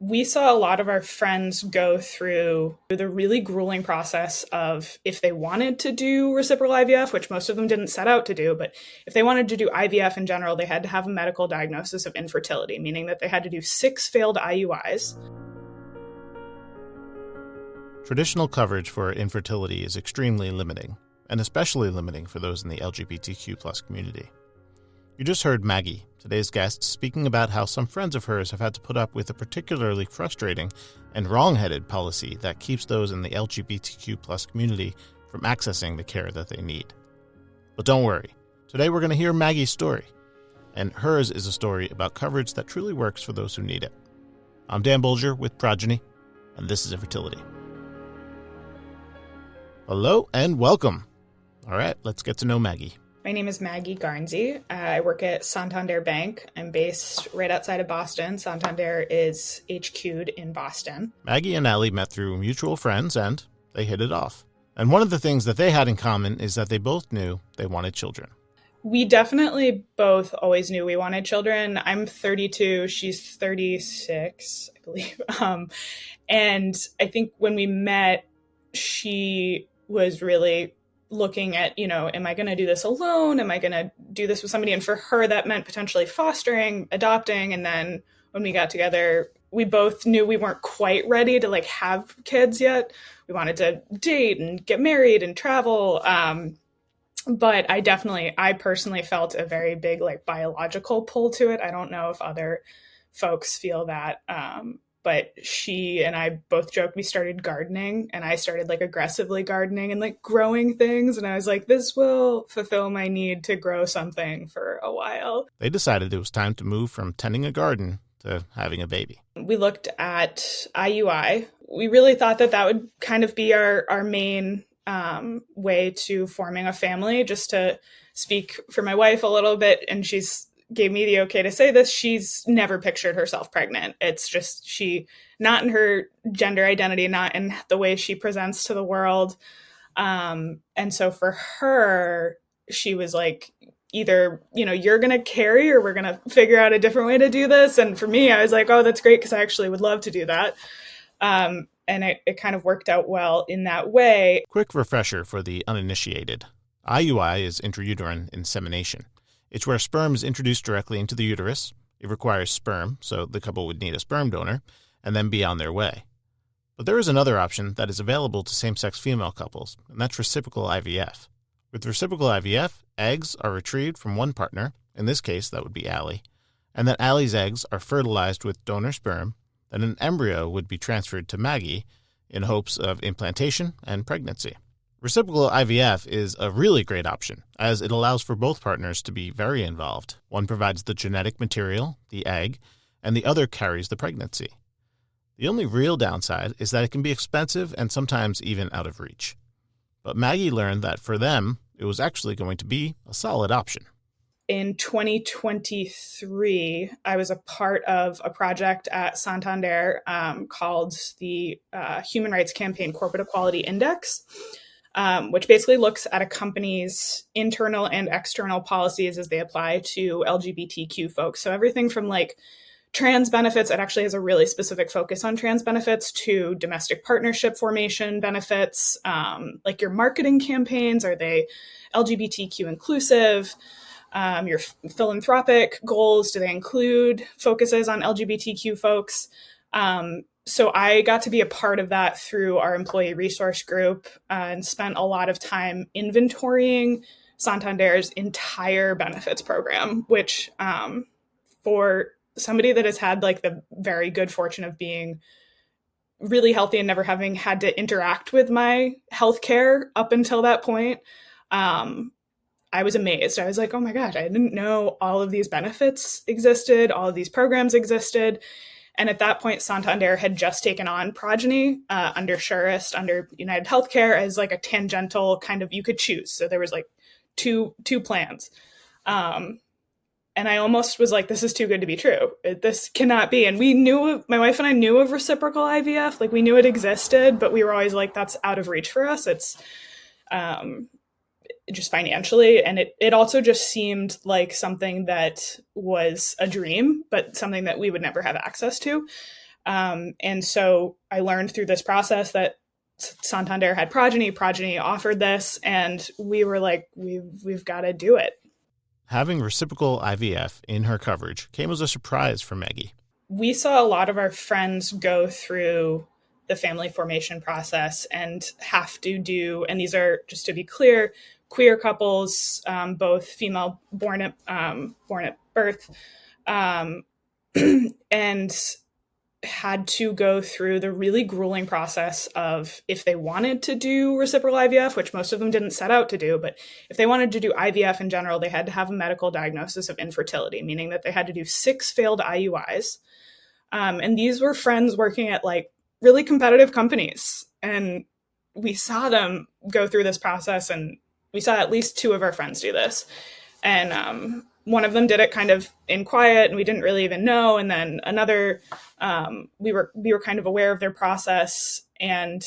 we saw a lot of our friends go through the really grueling process of if they wanted to do reciprocal IVF, which most of them didn't set out to do, but if they wanted to do IVF in general, they had to have a medical diagnosis of infertility, meaning that they had to do 6 failed IUIs. Traditional coverage for infertility is extremely limiting, and especially limiting for those in the LGBTQ+ community. You just heard Maggie, today's guest, speaking about how some friends of hers have had to put up with a particularly frustrating and wrong-headed policy that keeps those in the LGBTQ+ community from accessing the care that they need. But don't worry, today we're going to hear Maggie's story, and hers is a story about coverage that truly works for those who need it. I'm Dan Bulger with Progyny, and this is Infertility. Hello and welcome. All right, let's get to know Maggie. My name is Maggie Garnsey. I work at Santander Bank. I'm based right outside of Boston. Santander is HQ'd in Boston. Maggie and Alli met through mutual friends and they hit it off. And one of the things that they had in common is that they both knew they wanted children. We definitely both always knew we wanted children. I'm 32, she's 36, I believe. And I think when we met, she was really looking at, am I going to do this alone? Am I going to do this with somebody? And for her, that meant potentially fostering, adopting. And then when we got together, we both knew we weren't quite ready to have kids yet. We wanted to date and get married and travel. But I personally felt a very big biological pull to it. I don't know if other folks feel that. But she and I both joked we started gardening, and I started aggressively gardening and growing things. And I was like, this will fulfill my need to grow something for a while. They decided it was time to move from tending a garden to having a baby. We looked at IUI. We really thought that would kind of be our main way to forming a family. Just to speak for my wife a little bit, and she's gave me the okay to say this, she's never pictured herself pregnant. It's just not in her gender identity, not in the way she presents to the world. And so for her, she was either, you're going to carry or we're going to figure out a different way to do this. And for me, I was like, oh, that's great, because I actually would love to do that. And it kind of worked out well in that way. Quick refresher for the uninitiated. IUI is intrauterine insemination. It's where sperm is introduced directly into the uterus. It requires sperm, so the couple would need a sperm donor, and then be on their way. But there is another option that is available to same-sex female couples, and that's reciprocal IVF. With reciprocal IVF, eggs are retrieved from one partner, in this case that would be Alli, and then Alli's eggs are fertilized with donor sperm, then an embryo would be transferred to Maggie in hopes of implantation and pregnancy. Reciprocal IVF is a really great option, as it allows for both partners to be very involved. One provides the genetic material, the egg, and the other carries the pregnancy. The only real downside is that it can be expensive and sometimes even out of reach. But Maggie learned that for them, it was actually going to be a solid option. In 2023, I was a part of a project at Santander called the Human Rights Campaign Corporate Equality Index, which basically looks at a company's internal and external policies as they apply to LGBTQ folks. So everything from trans benefits, it actually has a really specific focus on trans benefits, to domestic partnership formation benefits, your marketing campaigns, are they LGBTQ inclusive? Your philanthropic goals, do they include focuses on LGBTQ folks? So I got to be a part of that through our employee resource group and spent a lot of time inventorying Santander's entire benefits program, which for somebody that has had the very good fortune of being really healthy and never having had to interact with my healthcare up until that point, I was amazed. I was like, oh my gosh, I didn't know all of these benefits existed, all of these programs existed. And at that point, Santander had just taken on Progyny under Surest, under United Healthcare, as a tangential kind of, you could choose. So there was two plans. And I almost was like, this is too good to be true. This cannot be. And we knew, my wife and I knew of reciprocal IVF. We knew it existed, but we were always like, that's out of reach for us. It's just financially. And it also just seemed like something that was a dream, but something that we would never have access to. And so I learned through this process that Santander had Progyny. Progyny offered this, and we were like, we've got to do it. Having reciprocal IVF in her coverage came as a surprise for Maggie. We saw a lot of our friends go through the family formation process and have to do, and these are, just to be clear, queer couples, both female born at birth, and had to go through the really grueling process of, if they wanted to do reciprocal IVF, which most of them didn't set out to do, but if they wanted to do IVF in general, they had to have a medical diagnosis of infertility, meaning that they had to do 6 failed IUIs. And these were friends working at like really competitive companies. And we saw them go through this process, and we saw at least 2 of our friends do this. And one of them did it kind of in quiet, and we didn't really even know. And then another, we were kind of aware of their process, and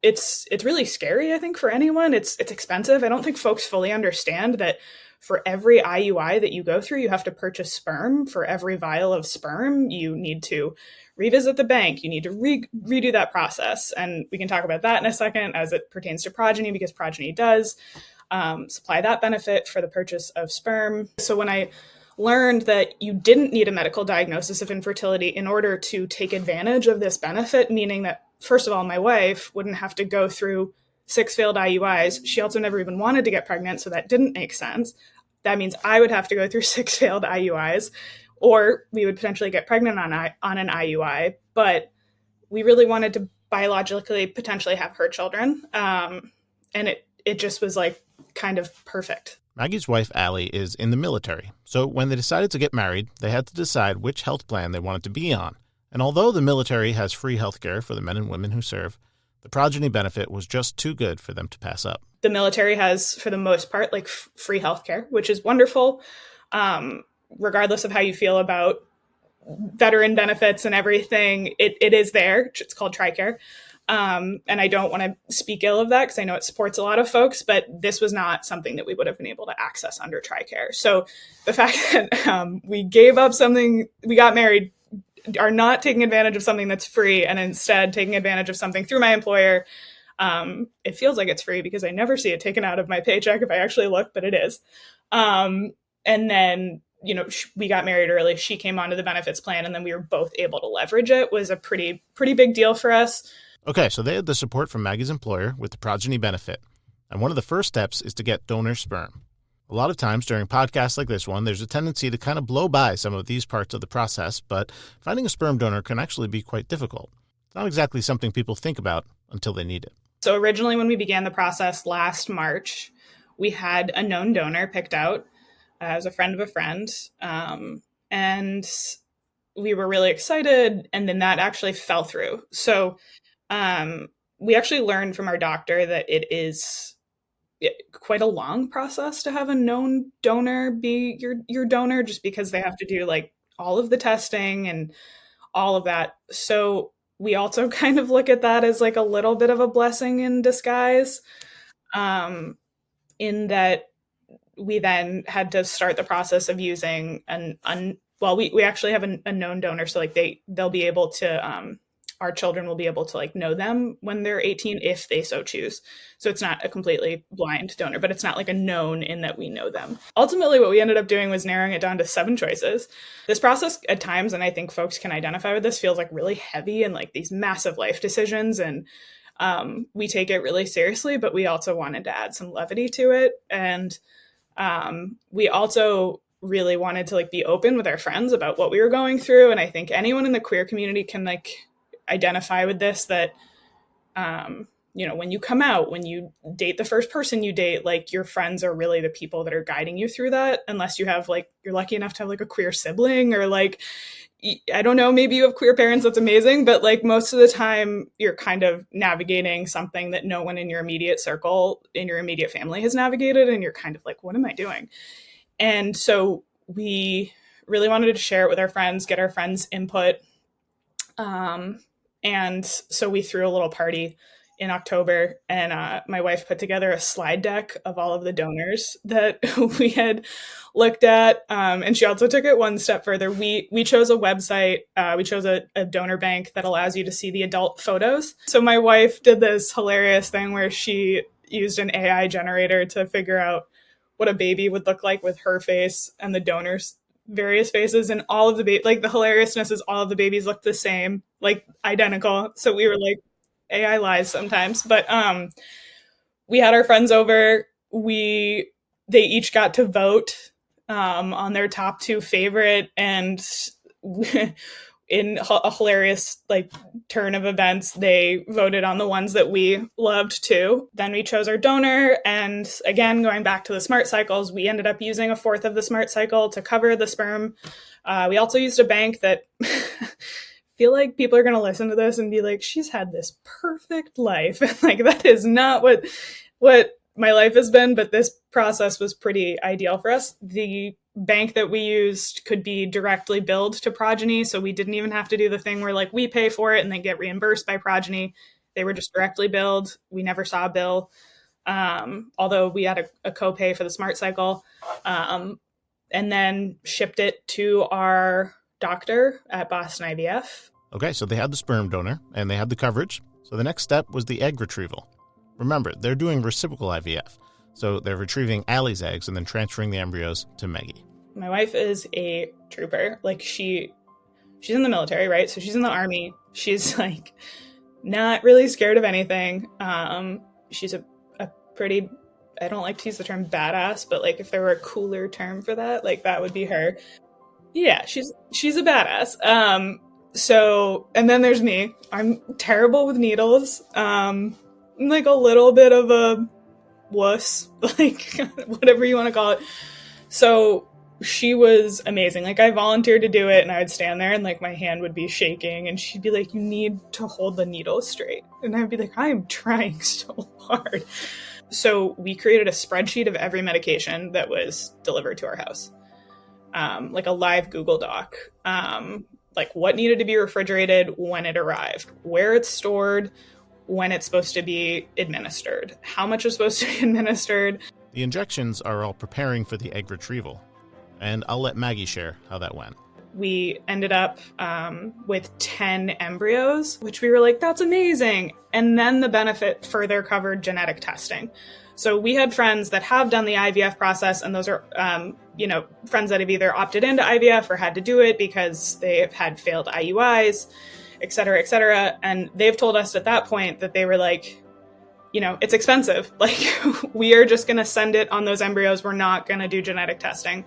it's really scary, I think, for anyone. It's expensive. I don't think folks fully understand that for every IUI that you go through, you have to purchase sperm. For every vial of sperm, you need to revisit the bank. You need to redo that process. And we can talk about that in a second as it pertains to Progyny, because Progyny does supply that benefit for the purchase of sperm. So when I learned that you didn't need a medical diagnosis of infertility in order to take advantage of this benefit, meaning that, first of all, my wife wouldn't have to go through 6 failed IUIs. She also never even wanted to get pregnant, so that didn't make sense. That means I would have to go through 6 failed IUIs, or we would potentially get pregnant on an IUI. But we really wanted to biologically potentially have her children. And it just was like kind of perfect. Maggie's wife, Alli, is in the military. So when they decided to get married, they had to decide which health plan they wanted to be on. And although the military has free health care for the men and women who serve, the Progyny benefit was just too good for them to pass up. The military has, for the most part, like free healthcare, which is wonderful, regardless of how you feel about veteran benefits and everything. It is there. It's called TRICARE. And I don't want to speak ill of that because I know it supports a lot of folks, but this was not something that we would have been able to access under TRICARE. So the fact that we gave up something, we got married, are not taking advantage of something that's free and instead taking advantage of something through my employer. It feels like it's free because I never see it taken out of my paycheck if I actually look, but it is. And then, we got married early. She came onto the benefits plan, and then we were both able to leverage it. Was a pretty big deal for us. Okay, so they had the support from Maggie's employer with the Progyny benefit. And one of the first steps is to get donor sperm. A lot of times during podcasts like this one, there's a tendency to kind of blow by some of these parts of the process, but finding a sperm donor can actually be quite difficult. It's not exactly something people think about until they need it. So originally when we began the process last March, we had a known donor picked out as a friend of a friend, and we were really excited, and then that actually fell through. So we actually learned from our doctor that it is quite a long process to have a known donor be your donor, just because they have to do like all of the testing and all of that. So we also kind of look at that as like a little bit of a blessing in disguise, in that we then had to start the process of using we actually have a known donor. So like they'll be able to, our children will be able to like know them when they're 18 if they so choose. So it's not a completely blind donor, but it's not like a known in that we know them. Ultimately, what we ended up doing was narrowing it down to 7 choices. This process at times, and I think folks can identify with this, feels like really heavy and like these massive life decisions. And we take it really seriously, but we also wanted to add some levity to it. And we also really wanted to like be open with our friends about what we were going through. And I think anyone in the queer community can like identify with this, that when you come out, when you date the first person you date, like your friends are really the people that are guiding you through that, unless you have like, you're lucky enough to have like a queer sibling, or like, I don't know, maybe you have queer parents, that's amazing, but like most of the time you're kind of navigating something that no one in your immediate circle, in your immediate family has navigated, and you're kind of like, what am I doing? And so we really wanted to share it with our friends, get our friends' input. And so we threw a little party in October, and my wife put together a slide deck of all of the donors that we had looked at. And she also took it one step further. We chose a website. We chose a donor bank that allows you to see the adult photos. So my wife did this hilarious thing where she used an AI generator to figure out what a baby would look like with her face and the donors' various faces, and all of the like the hilariousness is all of the babies looked the same, like identical. So we were like, AI lies sometimes, but we had our friends over. They each got to vote on their top two favorite, and in a hilarious like turn of events, they voted on the ones that we loved too. Then we chose our donor, and again, going back to the smart cycles, we ended up using a fourth of the smart cycle to cover the sperm. We also used a bank that feel like people are going to listen to this and be like, she's had this perfect life. And like, that is not what my life has been, but this process was pretty ideal for us. The bank that we used could be directly billed to Progyny, so we didn't even have to do the thing where like we pay for it and then get reimbursed by Progyny. They were just directly billed. We never saw a bill, although we had a copay for the smart cycle, and then shipped it to our doctor at Boston IVF. Okay, so they had the sperm donor and they had the coverage. So the next step was the egg retrieval. Remember, they're doing reciprocal IVF. So they're retrieving Alli's eggs and then transferring the embryos to Maggie. My wife is a trooper. Like she's in the military, right? So she's in the Army. She's like not really scared of anything. She's a pretty, I don't like to use the term badass, but like if there were a cooler term for that, like that would be her. Yeah, she's a badass. So, and then there's me. I'm terrible with needles. I'm like a little bit of a wuss, like whatever you want to call it. So she was amazing. Like I volunteered to do it, and I would stand there and like my hand would be shaking, and she'd be like, you need to hold the needle straight. And I'd be like, I am trying so hard. So we created a spreadsheet of every medication that was delivered to our house. Like a live Google Doc, like what needed to be refrigerated when it arrived, where it's stored, when it's supposed to be administered, how much is supposed to be administered. The injections are all preparing for the egg retrieval, and I'll let Maggie share how that went. We ended up with 10 embryos, which we were like, that's amazing. And then the benefit further covered genetic testing. So we had friends that have done the IVF process, and those are, friends that have either opted into IVF or had to do it because they have had failed IUIs, et cetera, et cetera. And they've told us at that point that they were like, it's expensive. Like, we are just going to send it on those embryos. We're not going to do genetic testing.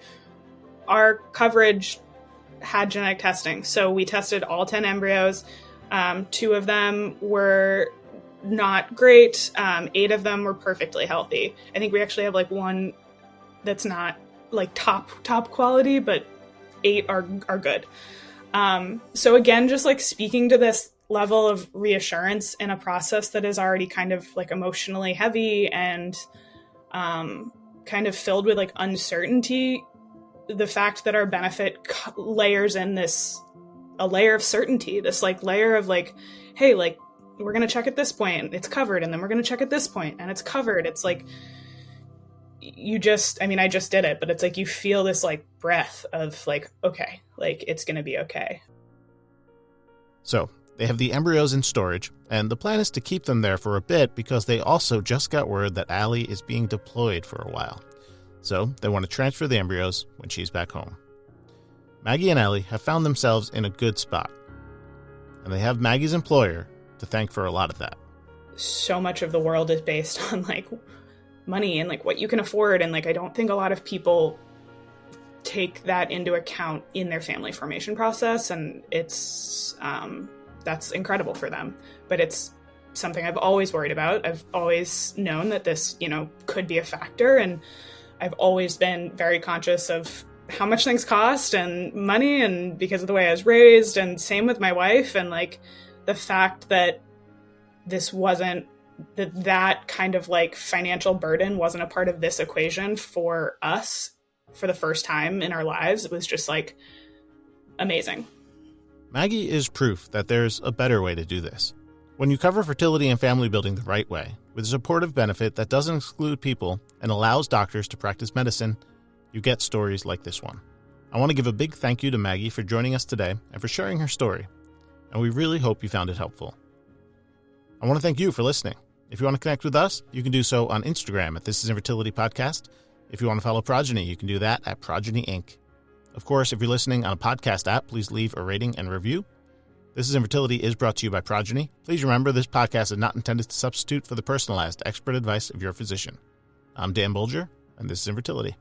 Our coverage had genetic testing. So we tested all 10 embryos. 2 of them were not great. 8 of them were perfectly healthy. I think we actually have like 1 that's not like top quality, but 8 are good. So again, just like speaking to this level of reassurance in a process that is already kind of like emotionally heavy and kind of filled with like uncertainty, the fact that our benefit layers in a layer of certainty, this like layer of like, hey, like we're going to check at this point, it's covered. And then we're going to check at this point and it's covered. It's like, I just did it, but it's like, you feel this like breath of like, okay, like it's going to be okay. So they have the embryos in storage, and the plan is to keep them there for a bit because they also just got word that Alli is being deployed for a while. So they want to transfer the embryos when she's back home. Maggie and Alli have found themselves in a good spot, and they have Maggie's employer to thank for a lot of that. So much of the world is based on like money and like what you can afford, and like I don't think a lot of people take that into account in their family formation process, and it's that's incredible for them. But it's something I've always worried about. I've always known that this, could be a factor, and I've always been very conscious of how much things cost and money, and because of the way I was raised, and same with my wife, and like the fact that this wasn't that kind of like financial burden wasn't a part of this equation for us for the first time in our lives. It was just like amazing. Maggie is proof that there's a better way to do this. When you cover fertility and family building the right way, with a supportive benefit that doesn't exclude people and allows doctors to practice medicine, you get stories like this one. I want to give a big thank you to Maggie for joining us today and for sharing her story, and we really hope you found it helpful. I want to thank you for listening. If you want to connect with us, you can do so on Instagram at This Is Infertility Podcast. If you want to follow Progyny, you can do that at Progyny Inc. Of course, if you're listening on a podcast app, please leave a rating and review. This Is Infertility is brought to you by Progyny. Please remember this podcast is not intended to substitute for the personalized expert advice of your physician. I'm Dan Bulger, and this is Infertility.